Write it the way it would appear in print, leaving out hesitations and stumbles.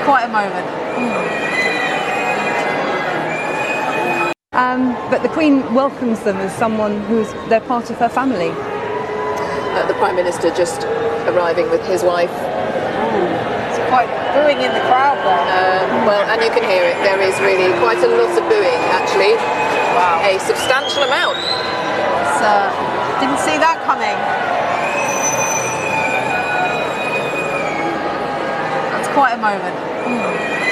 quite a moment. But the Queen welcomes them as someone they're part of her family. The Prime Minister just arriving with his wife. It's quite booing in the crowd there. Well, and you can hear it. There is really quite a lot of booing, actually. Wow. A substantial amount. Didn't see that coming. That's quite a moment.